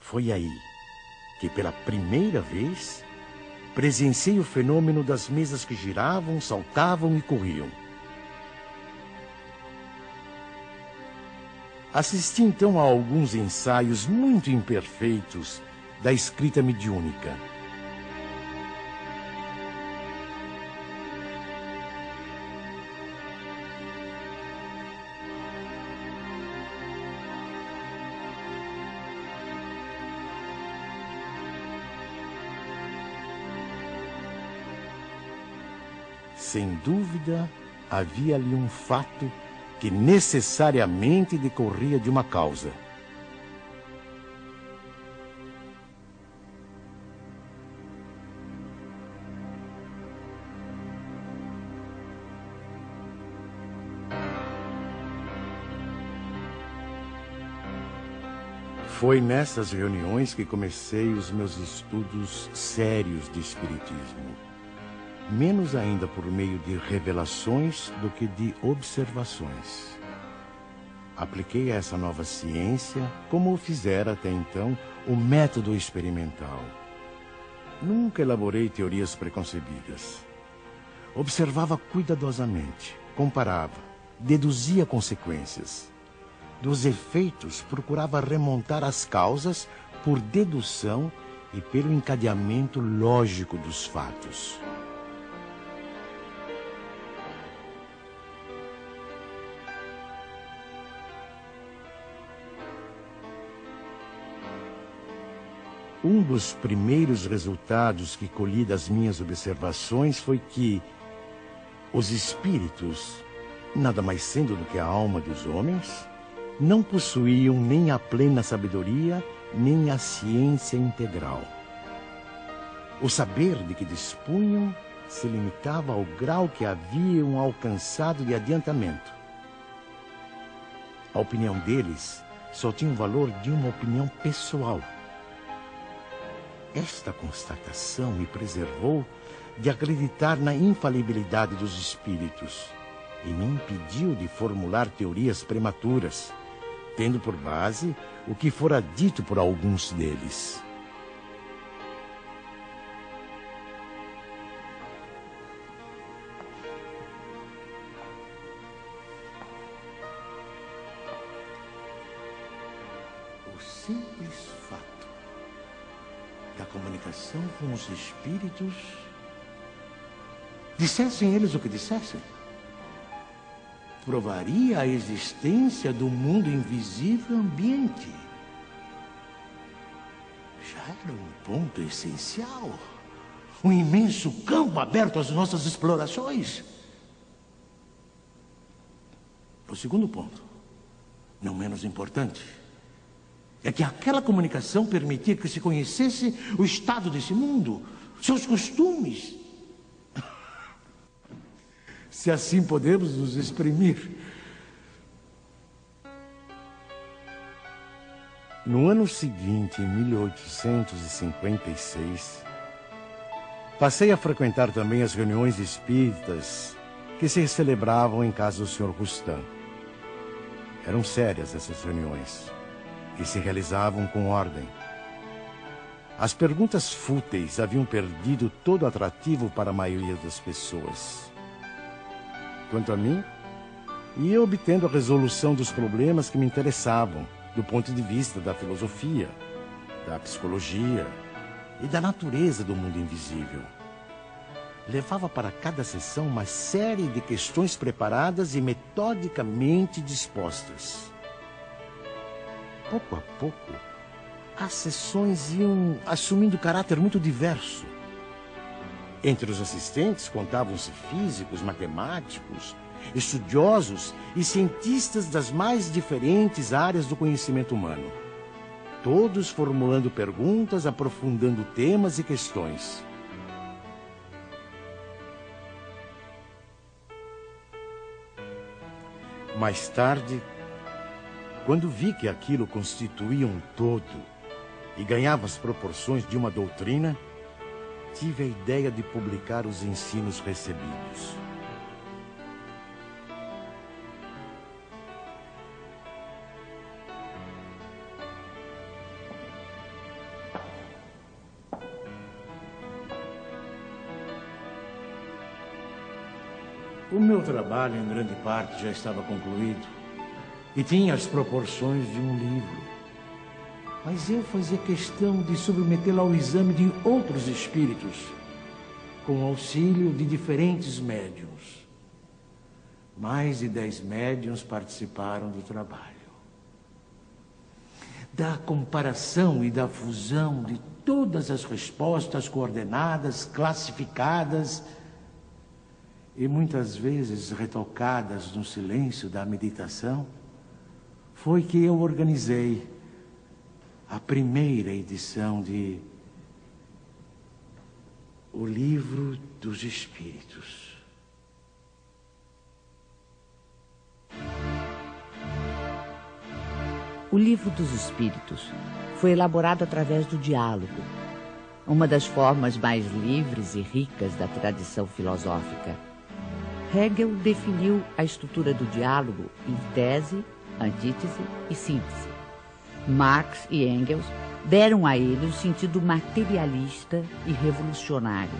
Foi aí que, pela primeira vez, presenciei o fenômeno das mesas que giravam, saltavam e corriam. Assisti então a alguns ensaios muito imperfeitos da escrita mediúnica. Sem dúvida, havia ali um fato que necessariamente decorria de uma causa. Foi nessas reuniões que comecei os meus estudos sérios de espiritismo. Menos ainda por meio de revelações do que de observações. Apliquei a essa nova ciência, como o fizera até então, o método experimental. Nunca elaborei teorias preconcebidas. Observava cuidadosamente, comparava, deduzia consequências. Dos efeitos, procurava remontar as causas por dedução e pelo encadeamento lógico dos fatos. Um dos primeiros resultados que colhi das minhas observações foi que os espíritos, nada mais sendo do que a alma dos homens, não possuíam nem a plena sabedoria, nem a ciência integral. O saber de que dispunham se limitava ao grau que haviam alcançado de adiantamento. A opinião deles só tinha o valor de uma opinião pessoal. Esta constatação me preservou de acreditar na infalibilidade dos espíritos e me impediu de formular teorias prematuras, tendo por base o que fora dito por alguns deles. O simples fato da comunicação com os espíritos, dissessem eles o que dissessem, provaria a existência do mundo invisível ambiente. Já era um ponto essencial, um imenso campo aberto às nossas explorações. O segundo ponto, não menos importante, é que aquela comunicação permitia que se conhecesse o estado desse mundo, seus costumes. Se assim podemos nos exprimir. No ano seguinte, em 1856, passei a frequentar também as reuniões espíritas que se celebravam em casa do Sr. Rustam. Eram sérias essas reuniões e se realizavam com ordem. As perguntas fúteis haviam perdido todo atrativo para a maioria das pessoas. Quanto a mim, ia obtendo a resolução dos problemas que me interessavam, do ponto de vista da filosofia, da psicologia e da natureza do mundo invisível. Levava para cada sessão uma série de questões preparadas e metodicamente dispostas. Pouco a pouco, as sessões iam assumindo caráter muito diverso. Entre os assistentes contavam-se físicos, matemáticos, estudiosos e cientistas das mais diferentes áreas do conhecimento humano. Todos formulando perguntas, aprofundando temas e questões. Mais tarde, quando vi que aquilo constituía um todo e ganhava as proporções de uma doutrina, tive a ideia de publicar os ensinos recebidos. O meu trabalho, em grande parte, já estava concluído e tinha as proporções de um livro. Mas eu fazia questão de submetê-lo ao exame de outros espíritos, com o auxílio de diferentes médiuns. Mais de 10 médiuns participaram do trabalho. Da comparação e da fusão de todas as respostas coordenadas, classificadas e muitas vezes retocadas no silêncio da meditação, foi que eu organizei a primeira edição de O Livro dos Espíritos. O Livro dos Espíritos foi elaborado através do diálogo, uma das formas mais livres e ricas da tradição filosófica. Hegel definiu a estrutura do diálogo em tese, antítese e síntese. Marx e Engels deram a ele um sentido materialista e revolucionário.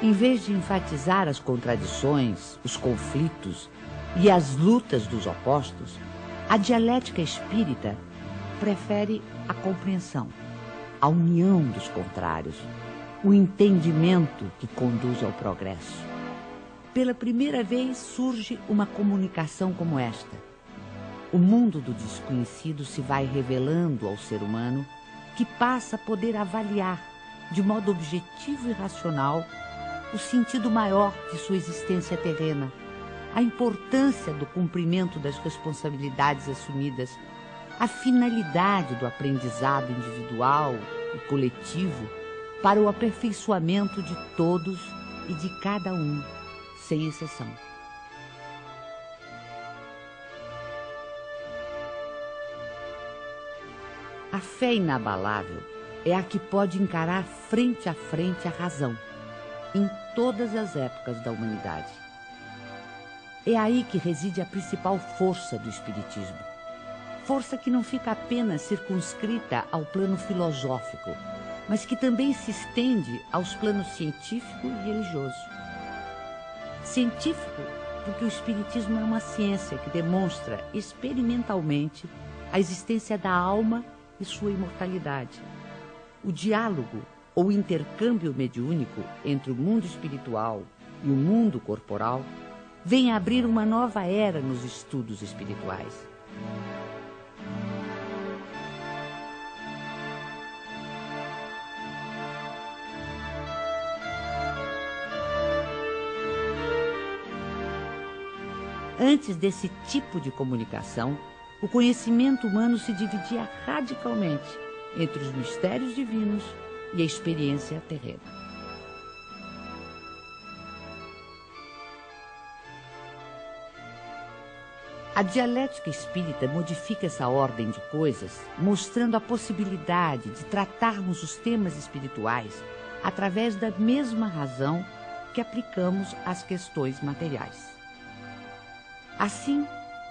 Em vez de enfatizar as contradições, os conflitos e as lutas dos opostos, a dialética espírita prefere a compreensão, a união dos contrários, o entendimento que conduz ao progresso. Pela primeira vez surge uma comunicação como esta. O mundo do desconhecido se vai revelando ao ser humano, que passa a poder avaliar, de modo objetivo e racional, o sentido maior de sua existência terrena, a importância do cumprimento das responsabilidades assumidas, a finalidade do aprendizado individual e coletivo para o aperfeiçoamento de todos e de cada um, sem exceção. A fé inabalável é a que pode encarar frente a frente a razão, em todas as épocas da humanidade. É aí que reside a principal força do Espiritismo. Força que não fica apenas circunscrita ao plano filosófico, mas que também se estende aos planos científico e religioso. Científico, porque o Espiritismo é uma ciência que demonstra experimentalmente a existência da alma e sua imortalidade. O diálogo ou intercâmbio mediúnico entre o mundo espiritual e o mundo corporal vem a abrir uma nova era nos estudos espirituais. Antes desse tipo de comunicação, o conhecimento humano se dividia radicalmente entre os mistérios divinos e a experiência terrena. A dialética espírita modifica essa ordem de coisas, mostrando a possibilidade de tratarmos os temas espirituais através da mesma razão que aplicamos às questões materiais. Assim,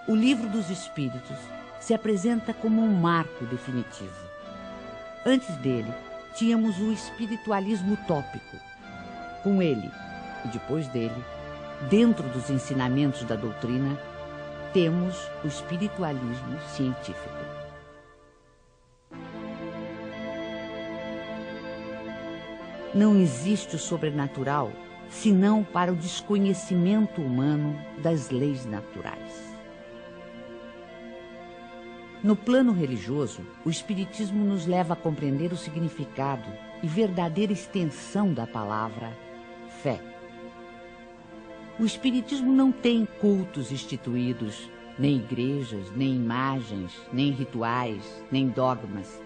o Livro dos Espíritos se apresenta como um marco definitivo. Antes dele, tínhamos o espiritualismo utópico. Com ele, e depois dele, dentro dos ensinamentos da doutrina, temos o espiritualismo científico. Não existe o sobrenatural senão para o desconhecimento humano das leis naturais. No plano religioso, o Espiritismo nos leva a compreender o significado e verdadeira extensão da palavra fé. O Espiritismo não tem cultos instituídos, nem igrejas, nem imagens, nem rituais, nem dogmas,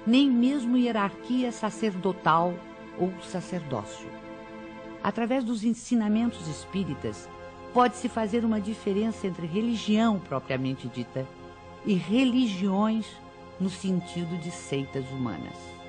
nem mesmo hierarquia sacerdotal ou sacerdócio. Através dos ensinamentos espíritas, pode-se fazer uma diferença entre religião propriamente dita e religiões no sentido de seitas humanas.